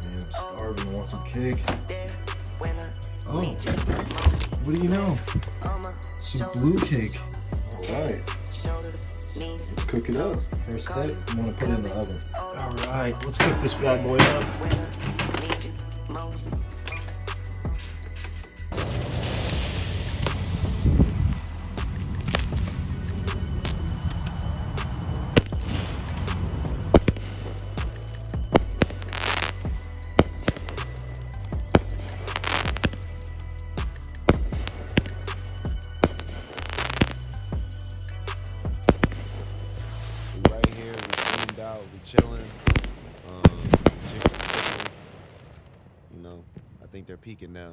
Man, I'm starving. I want some cake. Oh, what do you know? Some blue cake. All right. Let's cook it up. First step, I'm gonna put it in the oven. All right, let's cook this bad boy up. Right here, we cleaned out, we chilling. Chicks are cooking. You know, I think they're peaking now.